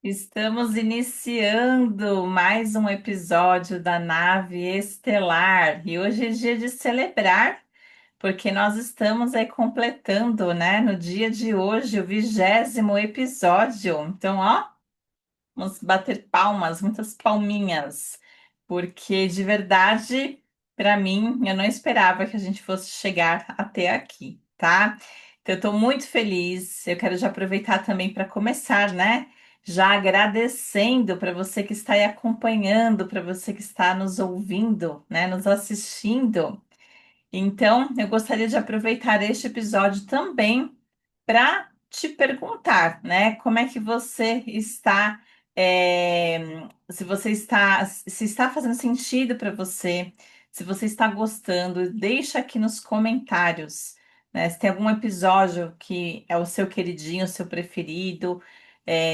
Estamos iniciando mais um episódio da Nave Estelar e hoje é dia de celebrar, porque nós estamos aí completando, né, no dia de hoje, o 20º episódio. Então, ó, vamos bater palmas, muitas palminhas, porque de verdade, para mim, eu não esperava que a gente fosse chegar até aqui, tá? Então, eu estou muito feliz. Eu quero já aproveitar também para começar, né? Já agradecendo para você que está aí acompanhando, para você que está nos ouvindo, né? Nos assistindo. Então, eu gostaria de aproveitar este episódio também para te perguntar, né, como é que você está, se você está, se está fazendo sentido para você, se você está gostando, deixa aqui nos comentários, né, se tem algum episódio que é o seu queridinho, o seu preferido,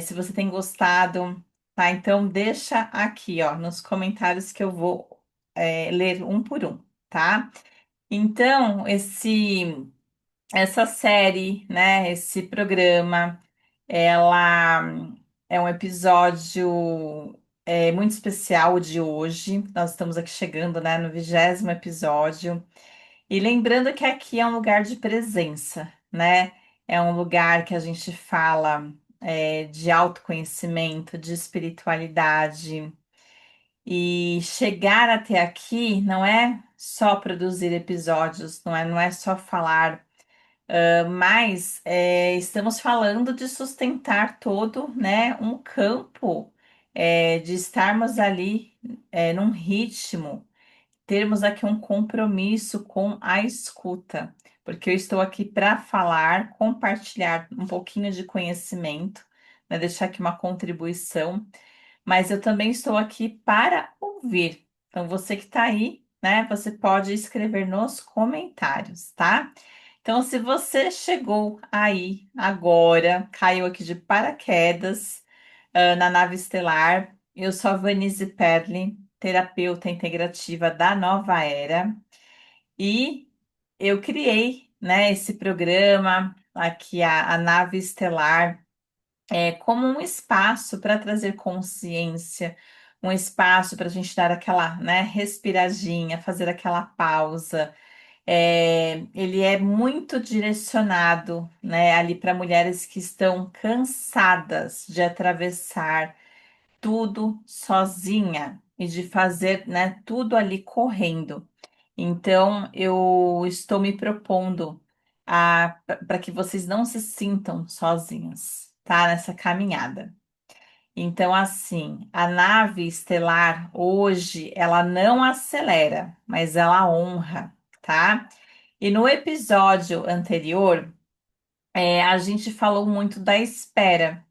se você tem gostado, tá? Então, deixa aqui, ó, nos comentários que eu vou, ler um por um, tá? Então, essa série, né, esse programa, ela é um episódio muito especial de hoje. Nós estamos aqui chegando, né, no 20º episódio. E lembrando que aqui é um lugar de presença, né? É um lugar que a gente fala de autoconhecimento, de espiritualidade. E chegar até aqui não é só produzir episódios, não é só falar, mas estamos falando de sustentar todo, né, um campo, de estarmos ali, num ritmo, termos aqui um compromisso com a escuta, porque eu estou aqui para falar, compartilhar um pouquinho de conhecimento, né, deixar aqui uma contribuição, mas eu também estou aqui para ouvir. Então, você que está aí, né, você pode escrever nos comentários, tá? Então, se você chegou aí agora, caiu aqui de paraquedas, na nave estelar, eu sou a Vanise Perli, terapeuta integrativa da Nova Era, e eu criei, né, esse programa aqui, a nave estelar como um espaço para trazer consciência, um espaço para a gente dar aquela, né, respiradinha, fazer aquela pausa. Ele é muito direcionado, né, ali para mulheres que estão cansadas de atravessar tudo sozinha e de fazer, né, tudo ali correndo. Então, eu estou me propondo para que vocês não se sintam sozinhas, tá? Nessa caminhada. Então, assim, a nave estelar hoje, ela não acelera, mas ela honra, tá? E no episódio anterior, a gente falou muito da espera,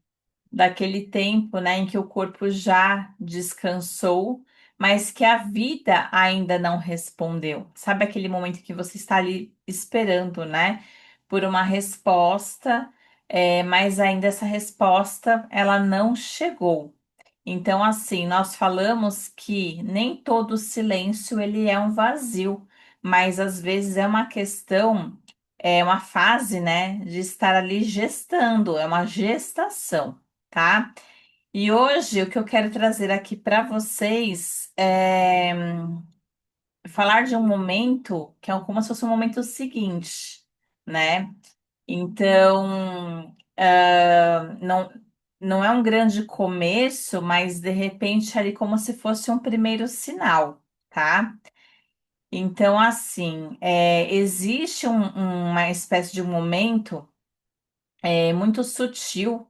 daquele tempo, né, em que o corpo já descansou, mas que a vida ainda não respondeu. Sabe aquele momento que você está ali esperando, né, por uma resposta, mas ainda essa resposta ela não chegou. Então, assim, nós falamos que nem todo silêncio ele é um vazio, mas às vezes é uma questão, é uma fase, né, de estar ali gestando, é uma gestação, tá? E hoje o que eu quero trazer aqui para vocês é falar de um momento que é como se fosse um momento seguinte, né? Então, não é um grande começo, mas de repente ali como se fosse um primeiro sinal, tá? Então, assim, existe uma espécie de um momento muito sutil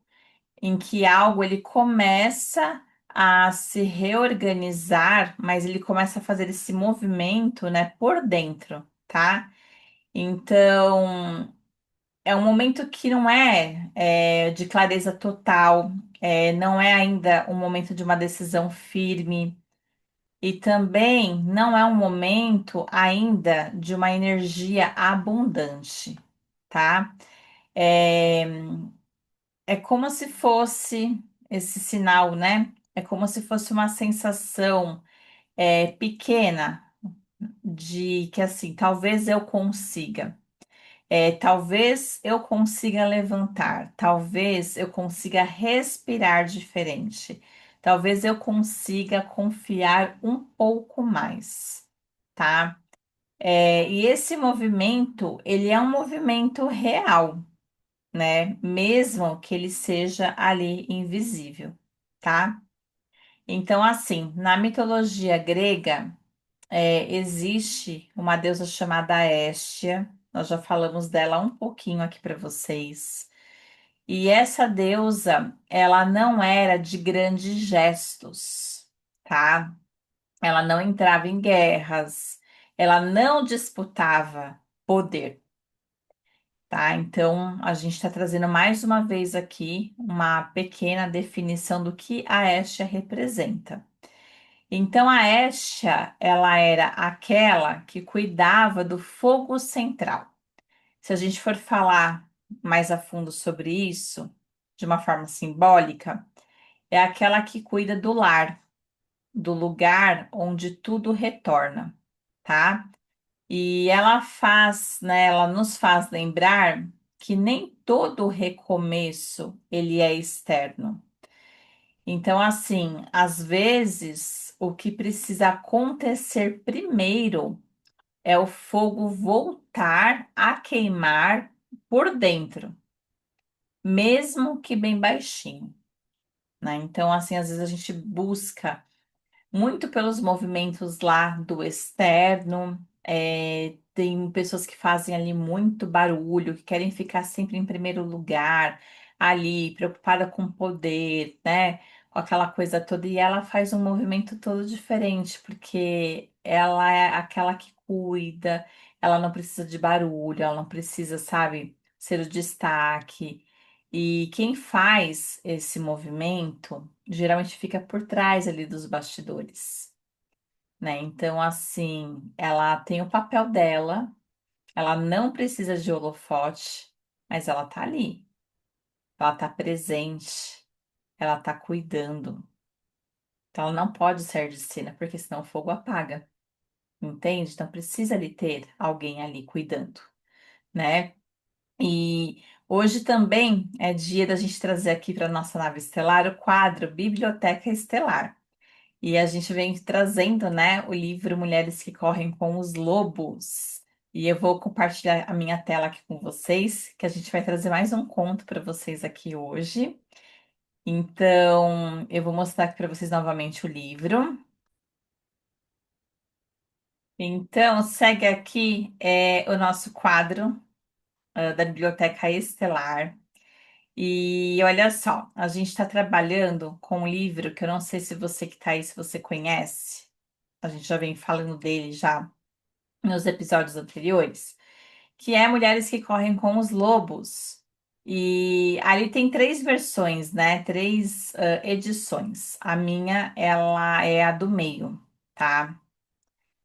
em que algo ele começa a se reorganizar, mas ele começa a fazer esse movimento, né, por dentro, tá? Então, é um momento que não é de clareza total, não é ainda um momento de uma decisão firme, e também não é um momento ainda de uma energia abundante, tá? É, é como se fosse esse sinal, né? É como se fosse uma sensação pequena de que assim, talvez eu consiga. Talvez eu consiga levantar, talvez eu consiga respirar diferente, talvez eu consiga confiar um pouco mais, tá? E esse movimento, ele é um movimento real, né? Mesmo que ele seja ali invisível, tá? Então, assim, na mitologia grega, existe uma deusa chamada Hestia. Nós já falamos dela um pouquinho aqui para vocês. E essa deusa, ela não era de grandes gestos, tá? Ela não entrava em guerras, ela não disputava poder, tá? Então, a gente está trazendo mais uma vez aqui uma pequena definição do que a Hestia representa. Então, a Hestia, ela era aquela que cuidava do fogo central. Se a gente for falar mais a fundo sobre isso, de uma forma simbólica, é aquela que cuida do lar, do lugar onde tudo retorna, tá? E ela faz, né, ela nos faz lembrar que nem todo recomeço ele é externo. Então, assim, às vezes o que precisa acontecer primeiro é o fogo voltar a queimar por dentro, mesmo que bem baixinho, né? Então, assim, às vezes a gente busca muito pelos movimentos lá do externo. Tem pessoas que fazem ali muito barulho, que querem ficar sempre em primeiro lugar, ali, preocupada com poder, né? Com aquela coisa toda, e ela faz um movimento todo diferente, porque ela é aquela que cuida, ela não precisa de barulho, ela não precisa, sabe, ser o destaque. E quem faz esse movimento geralmente fica por trás ali dos bastidores, né? Então, assim, ela tem o papel dela, ela não precisa de holofote, mas ela tá ali, ela tá presente, ela tá cuidando. Então, ela não pode sair de cena, porque senão o fogo apaga, entende? Então, precisa ali ter alguém ali cuidando, né? E hoje também é dia da gente trazer aqui para nossa nave estelar o quadro Biblioteca Estelar. E a gente vem trazendo, né, o livro Mulheres que Correm com os Lobos. E eu vou compartilhar a minha tela aqui com vocês, que a gente vai trazer mais um conto para vocês aqui hoje. Então, eu vou mostrar aqui para vocês novamente o livro. Então, segue aqui o nosso quadro da Biblioteca Estelar. E olha só, a gente está trabalhando com um livro que eu não sei se você que está aí, se você conhece. A gente já vem falando dele já nos episódios anteriores, que é Mulheres que Correm com os Lobos. E ali tem três versões, né? Três edições. A minha, ela é a do meio, tá?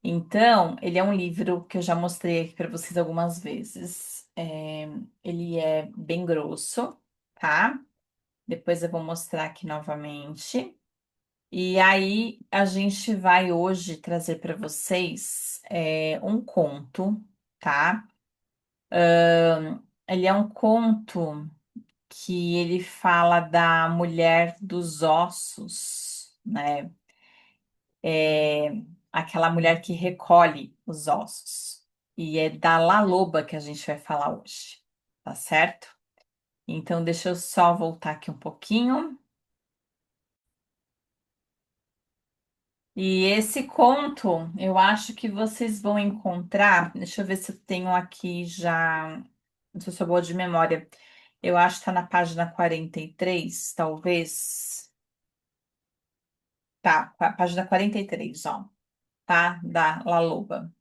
Então, ele é um livro que eu já mostrei aqui para vocês algumas vezes. Ele é bem grosso, tá? Depois eu vou mostrar aqui novamente. E aí, a gente vai hoje trazer para vocês um conto, tá? Ele é um conto que ele fala da mulher dos ossos, né? É aquela mulher que recolhe os ossos. E é da La Loba que a gente vai falar hoje, tá certo? Então, deixa eu só voltar aqui um pouquinho. E esse conto, eu acho que vocês vão encontrar. Deixa eu ver se eu tenho aqui já. Não sei se eu sou boa de memória. Eu acho que está na página 43, talvez. Tá, página 43, ó, tá? Da La Loba.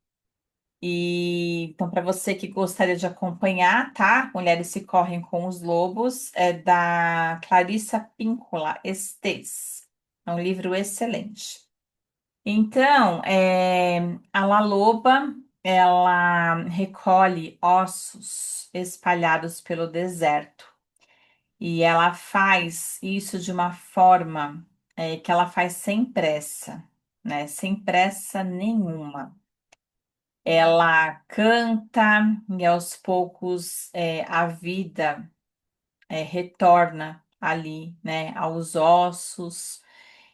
E então, para você que gostaria de acompanhar, tá? Mulheres se correm com os lobos, é da Clarissa Píncola Estes. É um livro excelente. Então, a La Loba, ela recolhe ossos espalhados pelo deserto. E ela faz isso de uma forma que ela faz sem pressa, né? Sem pressa nenhuma. Ela canta e aos poucos a vida retorna ali, né, aos ossos.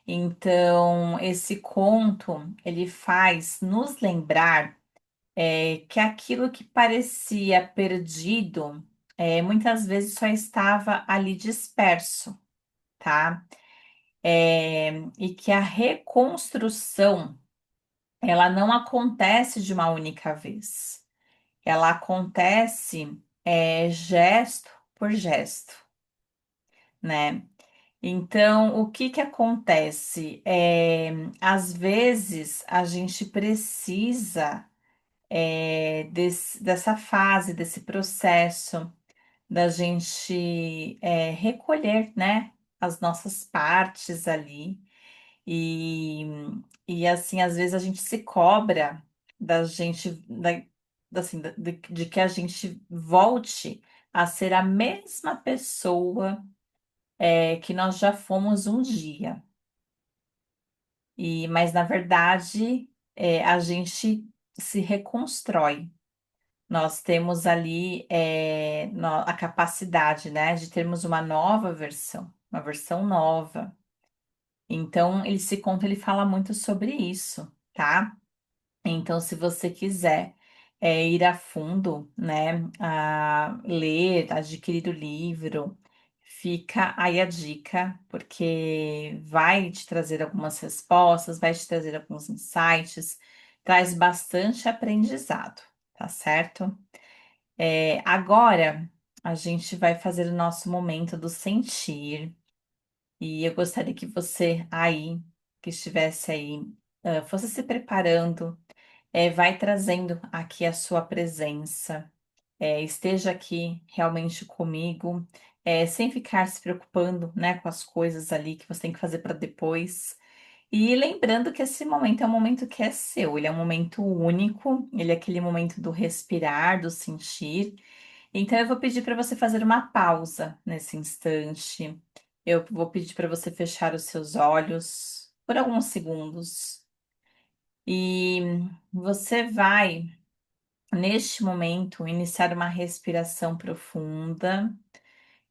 Então, esse conto ele faz nos lembrar que aquilo que parecia perdido muitas vezes só estava ali disperso, tá? E que a reconstrução ela não acontece de uma única vez, ela acontece gesto por gesto, né? Então, o que que acontece? Às vezes a gente precisa dessa fase, desse processo da gente recolher, né, as nossas partes ali e, e assim, às vezes a gente se cobra da gente, assim, de que a gente volte a ser a mesma pessoa que nós já fomos um dia. Mas na verdade a gente se reconstrói. Nós temos ali a capacidade, né, de termos uma versão nova. Então, esse conto ele fala muito sobre isso, tá? Então, se você quiser ir a fundo, né, a ler, adquirir o livro, fica aí a dica, porque vai te trazer algumas respostas, vai te trazer alguns insights, traz bastante aprendizado, tá certo? Agora, a gente vai fazer o nosso momento do sentir. E eu gostaria que você aí, que estivesse aí, fosse se preparando, vai trazendo aqui a sua presença, esteja aqui realmente comigo, sem ficar se preocupando, né, com as coisas ali que você tem que fazer para depois. E lembrando que esse momento é um momento que é seu, ele é um momento único, ele é aquele momento do respirar, do sentir. Então, eu vou pedir para você fazer uma pausa nesse instante. Eu vou pedir para você fechar os seus olhos por alguns segundos. E você vai, neste momento, iniciar uma respiração profunda.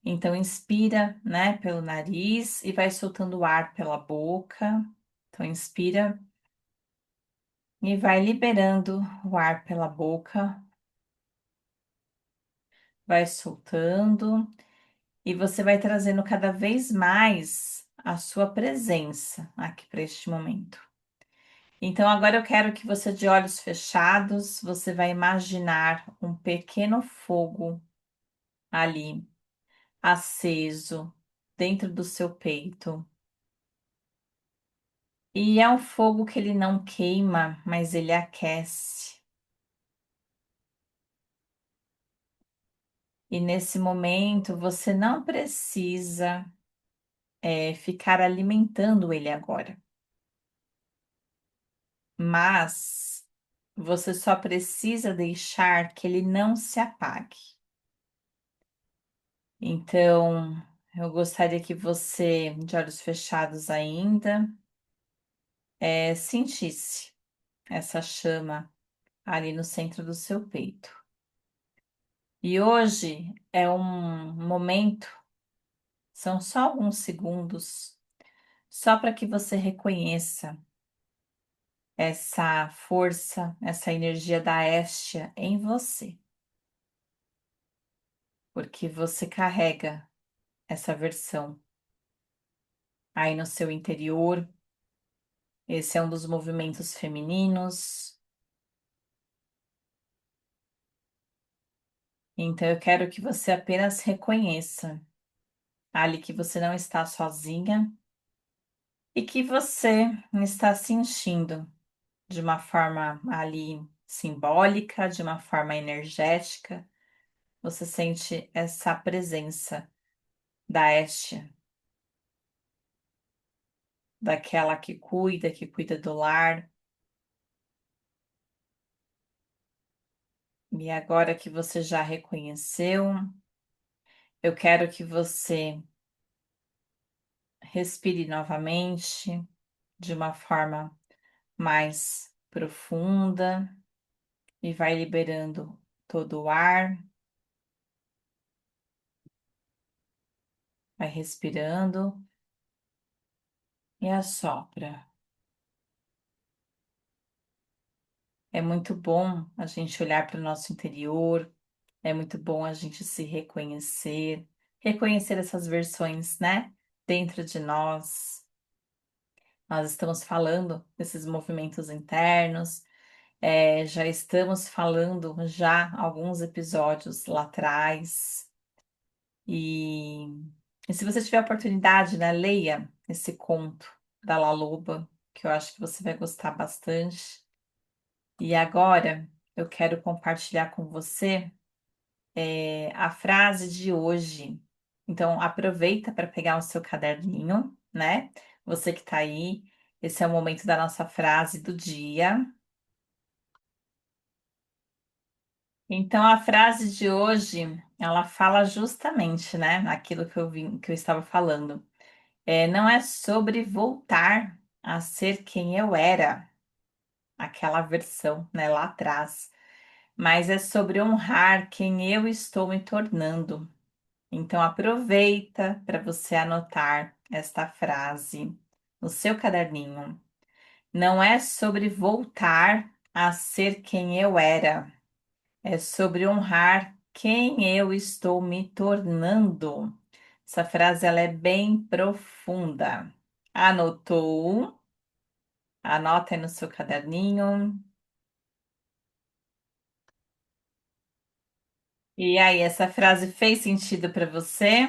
Então, inspira, né, pelo nariz e vai soltando o ar pela boca. Então, inspira e vai liberando o ar pela boca, vai soltando. E você vai trazendo cada vez mais a sua presença aqui para este momento. Então, agora eu quero que você, de olhos fechados, você vai imaginar um pequeno fogo ali, aceso, dentro do seu peito. E é um fogo que ele não queima, mas ele aquece. E nesse momento você não precisa ficar alimentando ele agora. Mas você só precisa deixar que ele não se apague. Então, eu gostaria que você, de olhos fechados ainda, sentisse essa chama ali no centro do seu peito. E hoje é um momento, são só alguns segundos, só para que você reconheça essa força, essa energia da Estia em você, porque você carrega essa versão aí no seu interior. Esse é um dos movimentos femininos. Então eu quero que você apenas reconheça ali que você não está sozinha e que você está sentindo de uma forma ali simbólica, de uma forma energética. Você sente essa presença da Estia, daquela que cuida do lar. E agora que você já reconheceu, eu quero que você respire novamente de uma forma mais profunda. e vai liberando todo o ar, vai respirando e assopra. É muito bom a gente olhar para o nosso interior, é muito bom a gente se reconhecer, reconhecer essas versões, né, dentro de nós. Nós estamos falando desses movimentos internos, já estamos falando já alguns episódios lá atrás. E, e se você tiver a oportunidade, né, leia esse conto da La Loba, que eu acho que você vai gostar bastante. E agora eu quero compartilhar com você a frase de hoje. Então, aproveita para pegar o seu caderninho, né? Você que está aí, esse é o momento da nossa frase do dia. Então, a frase de hoje, ela fala justamente, né, aquilo que eu estava falando. Não é sobre voltar a ser quem eu era, aquela versão, né, lá atrás, mas é sobre honrar quem eu estou me tornando. Então, aproveita para você anotar esta frase no seu caderninho. Não é sobre voltar a ser quem eu era, é sobre honrar quem eu estou me tornando. Essa frase ela é bem profunda. Anotou? Anota aí no seu caderninho. E aí, essa frase fez sentido para você?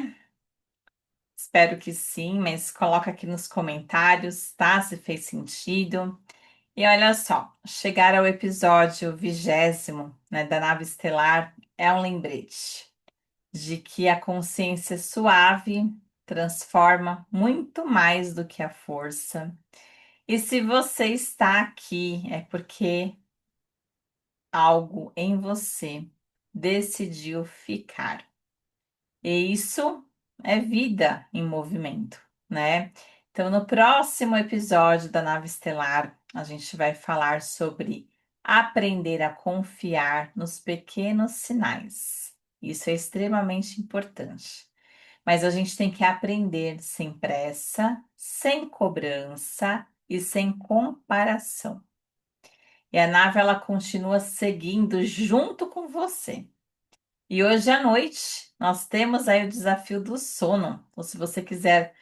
Espero que sim, mas coloca aqui nos comentários, tá? Se fez sentido. E olha só, chegar ao episódio 20, né, da nave estelar é um lembrete de que a consciência suave transforma muito mais do que a força. E se você está aqui, é porque algo em você decidiu ficar. E isso é vida em movimento, né? Então, no próximo episódio da Nave Estelar, a gente vai falar sobre aprender a confiar nos pequenos sinais. Isso é extremamente importante. Mas a gente tem que aprender sem pressa, sem cobrança e sem comparação. E a nave ela continua seguindo junto com você. E hoje à noite nós temos aí o desafio do sono. Então, se você quiser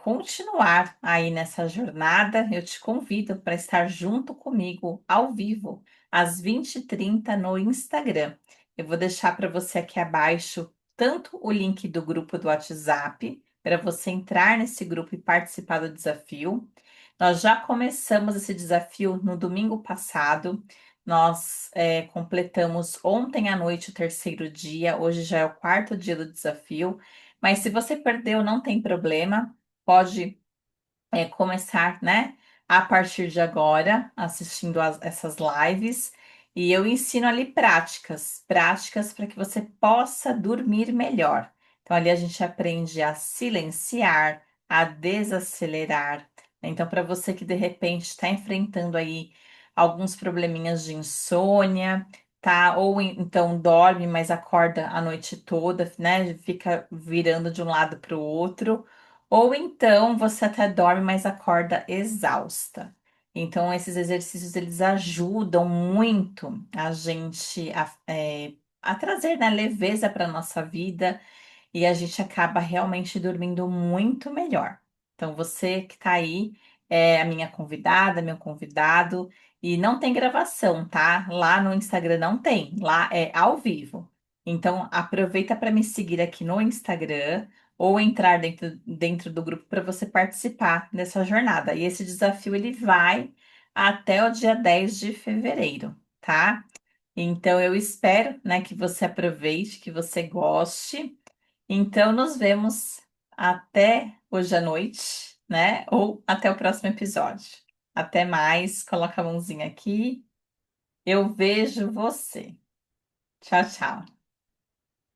continuar aí nessa jornada, eu te convido para estar junto comigo ao vivo, às 20h30 no Instagram. Eu vou deixar para você aqui abaixo tanto o link do grupo do WhatsApp, para você entrar nesse grupo e participar do desafio. Nós já começamos esse desafio no domingo passado. Nós completamos ontem à noite o terceiro dia, hoje já é o quarto dia do desafio. Mas se você perdeu, não tem problema, pode começar, né, a partir de agora, assistindo essas lives. E eu ensino ali práticas para que você possa dormir melhor. Então, ali a gente aprende a silenciar, a desacelerar. Então, para você que de repente está enfrentando aí alguns probleminhas de insônia, tá? Ou então dorme, mas acorda a noite toda, né? Fica virando de um lado para o outro. Ou então você até dorme, mas acorda exausta. Então, esses exercícios eles ajudam muito a gente a trazer, né, leveza para a nossa vida e a gente acaba realmente dormindo muito melhor. Então, você que está aí é a minha convidada, meu convidado, e não tem gravação, tá? Lá no Instagram não tem, lá é ao vivo. Então, aproveita para me seguir aqui no Instagram ou entrar dentro do grupo para você participar dessa jornada. E esse desafio ele vai até o dia 10 de fevereiro, tá? Então, eu espero, né, que você aproveite, que você goste. Então, nos vemos até hoje à noite, né? Ou até o próximo episódio. Até mais. Coloca a mãozinha aqui. Eu vejo você. Tchau, tchau.